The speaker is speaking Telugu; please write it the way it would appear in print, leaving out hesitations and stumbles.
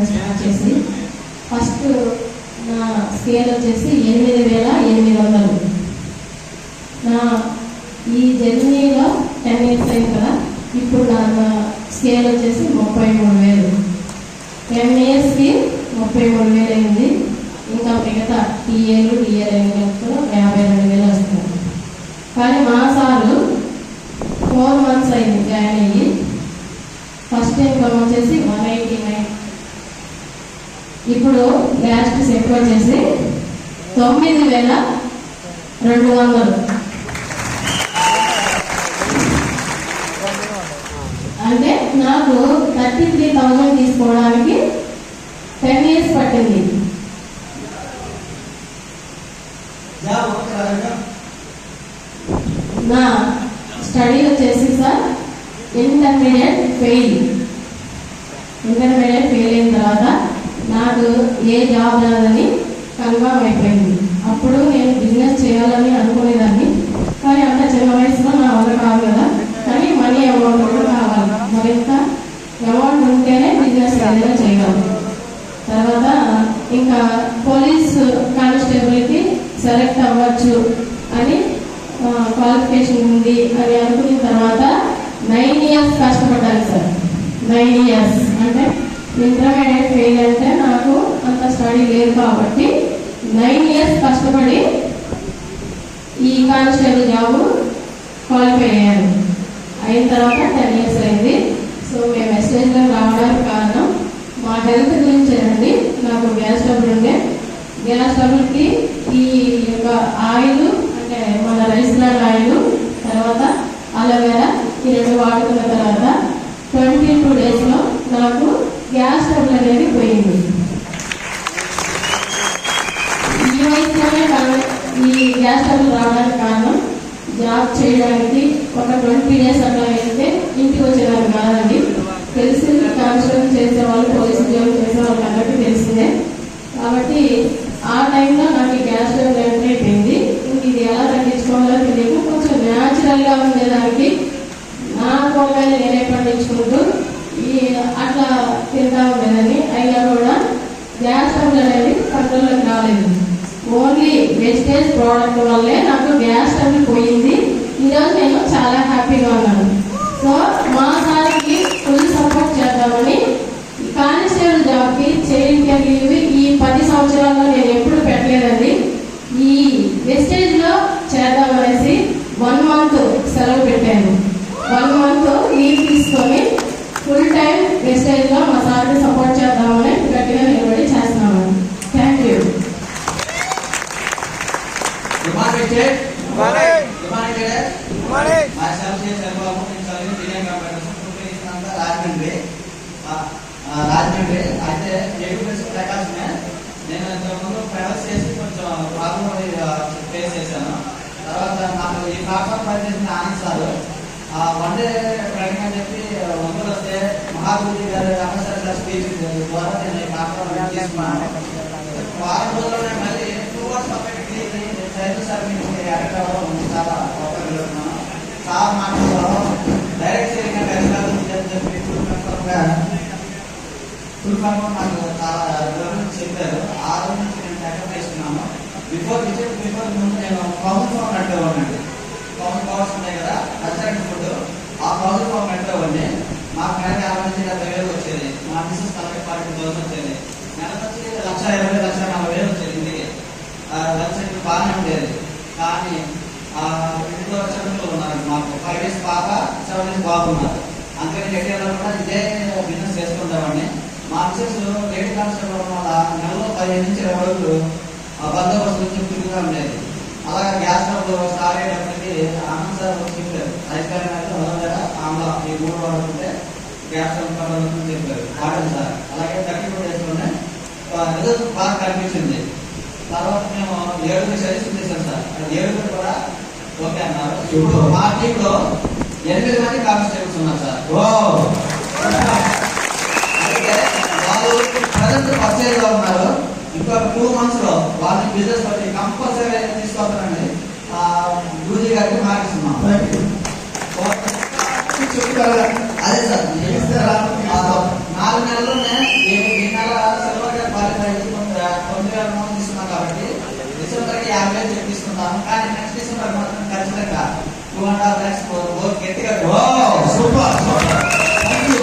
స్టార్ట్ చేసి ఫస్ట్ నా స్కేల్ వచ్చేసి 8,800. నా ఈ జర్నీలో 10 years అయింది కదా, ఇప్పుడు నా స్కేల్ వచ్చేసి 33,000. 10 yearsకి 33,000 అయింది. ఇంకా మిగతా టీఏలు డిఏలు కూడా 52,000 వస్తుంది. కానీ మా సార్లు 4 months అయింది జాయిన్ అయ్యి. ఫస్ట్ ఇన్కమ్ వచ్చేసి 189. ఇప్పుడు లాస్ట్ సెక్యూర్ చేసి 9,200. అంటే నాకు 33,000 తీసుకోవడానికి 10 years పట్టింది. నా స్టడీ వచ్చేసి సార్ ఇంటర్మీడియట్ ఫెయిల్ అయిన తర్వాత నాకు ఏ జాబ్ రాదని కన్ఫర్మ్ అయిపోయింది. అప్పుడు నేను బిజినెస్ చేయాలని అనుకునేదాన్ని, కానీ అంత చిన్న వయసులో నా వల్ల కాదు కదా. కానీ మనీ అమౌంట్ కూడా కావాలి, మరింత అమౌంట్ ఉంటేనే బిజినెస్ ఏదైనా చేయగలను. తర్వాత ఇంకా పోలీస్ కానిస్టేబుల్కి సెలెక్ట్ అవ్వచ్చు అని క్వాలిఫికేషన్ ఉంది అని అనుకున్న తర్వాత 9 years కష్టపడ్డాను సార్. 9 years అంటే ఇంటర్మీడియట్ ఫెయిల్ అంటే నాకు అంత స్టడీ లేదు కాబట్టి 9 years కష్టపడి ఈ కానిస్టేబుల్ జాబ్ క్వాలిఫై అయ్యాను. అయిన తర్వాత 10 years అయింది. సో మేము ఎస్టేజ్లో రావడానికి కారణం మా హెల్త్ గురించేనండి. నాకు గ్యాస్ ట్రబుల్ ఉండే, గ్యాస్ ట్రబుల్కి ఈ యొక్క ఆయిల్ అంటే మన రైస్ బ్రాన్ ఆయిల్ తర్వాత అలోవెరా ఈ 2 వాడుకున్న తర్వాత 22 daysలో నాకు గ్యాస్ ట్రబుల్ అనేది పోయింది. ఈ వయసులోనే ఈ గ్యాస్ ట్రబుల్ రావడానికి కారణం జాబ్ చేయడానికి ఒక 20 days అట్లా వెళ్తే ఇంటికి వచ్చేదాన్ని కాదండి. తెలిసింది, కానిస్టేబుల్ చేసేవాళ్ళు, పోలీసు ఉద్యోగం చేసేవాళ్ళు అందరికీ తెలిసిందే. కాబట్టి ఆ టైంలో నాకు ఈ గ్యాస్ ట్రబుల్ ఎంటర్ అయిపోయింది. ఇంక ఇది ఎలా తగ్గించుకోవాలో తెలియక కొంచెం న్యాచురల్గా ఉండేదానికి నా కూరగాయలు నేనే పండించుకుంటూ అట్లా తింటా ఉండేదని. అయినా కూడా గ్యాస్ ట్రబుల్ అనేది కంట్రోల్లోకి రాలేదు. ఓన్లీ వేస్టేజ్ ప్రోడక్ట్ వల్లే నాకు గ్యాస్ ట్రబుల్ పోయింది. ఈరోజు నేను చాలా హ్యాపీగా ఉన్నాను. సో మా సార్కి ఫుల్ సపోర్ట్ చేద్దామని కానిస్టేబుల్ జాబ్కి చైల్డ్ కేర్ లీవ్ ఈ 10 సంవత్సరాల్లో నేను ఎప్పుడు పెట్టలేదండి. ఈ వెస్టేజ్లో చేద్దామనేసి 1 month సెలవు పెట్టాను. 1 month లీవ్ తీసుకొని ఫుల్ టైం వెస్టేజ్లో మా సార్కి సపోర్ట్ చేద్దామని గట్టిగా నిలబడి చేస్తున్నాను. Thank you. రాజమండ్రి అయితే ఎడ్యుకేషన్ ప్రకాశమే. నేను ఇంతకుముందు ట్రావెల్స్ చేసి కొంచెం ప్రాబ్లం ఫేస్ చేశాను. తర్వాత నాకు ఈ ప్లాట్ఫామ్ పనిచేసిన Anand sir one day training అని చెప్పి ఒంగోలు వస్తే మహాగురుజీ గారు అమర్సార్ స్పీచ్ ద్వారా నేను ఈ ప్లాట్ఫామ్ తీసుకున్నాను. వారం రోజుల్లోనే మళ్ళీ 2 hours పర్ఫెక్ట్లీ సైన్స్ సార్ మీకు యాక్ట్ అవ్వడం చాలా ఉపయోగపడుతున్నాను. సార్ మాటల్లో డైరెక్ట్ చేయగా చెప్పి ఫుల్ ఫామ్ నాకు చాలా చెప్పారు. ఆ రోజు నుంచి నేను టెక్అప్ చేసుకున్నాను. బిఫోర్ ముందు నేను పౌడర్ ఫామ్ నడిపేవాడిని. పౌడర్ పవర్స్ ఉన్నాయి కదా, రెస్టారెంట్ ఫుడ్, ఆ పౌడర్ ఫామ్ నడిపేవాడిని. మాకు నెలకి 60,000 వచ్చేది. మా బిజినెస్ 40,000 వచ్చేది. నెలకు వచ్చి 1,20,000 1,40,000 వచ్చేది. ఇంటికి వెబ్సైట్ బాగానే ఉండేది. కానీ ఇంట్లో చదువులు ఉన్నారు. మాకు 5 years పాప, 7 years బాబు ఉన్నారు. అందుకని ఎక్కడ కూడా ఇదే బిజినెస్ చేసుకుంటామని. మా బిజినెస్ లేడీ కానిస్టేబుల్ వల్ల నెలలో 15 నుంచి 20 రోజులు బందోబస్తు నుంచి తిరుగుతూ ఉండేది. అలాగే గ్యాస్ ట్రబుల్ స్టార్ట్ అయ్యేటప్పటికి ఆనంద్ సార్ చెప్పారు, ఐస్కారీ అలోవెరా ఆమ్లా ఈ 3 వాడుతుంటే గ్యాస్ ట్రబుల్ చెప్పారు వాడండి సార్. అలాగే 32 daysలోనే రిజల్ట్ బాగా కనిపించింది. తర్వాత మేము 7 సజెషన్ చేశాం సార్. 7 కూడా ఓకే అన్నారు. ఇప్పుడు మా టీంలో 8 మంది కానిస్టేబుల్స్ ఉన్నారు సార్. అయితే వాళ్ళు ప్రజెంట్ ఫస్ట్ ఇయర్ లో ఉన్నారు. ఇంకో 2 months లో వాళ్ళని బిజినెస్ బట్టి కంపల్సరీ తీసుకొస్తానండి. గురుజీ గారికి మాట్లాడుతున్నాం. అదే సార్ 4 నెలల్లోనే 7 అనుకుంటున్నాము. కానీ నెక్స్ట్ డిసెంబర్ మాత్రం ఖచ్చితంగా 2.5 lakhs గట్టిగా సూపర్ సూపర్ థ్యాంక్ యూ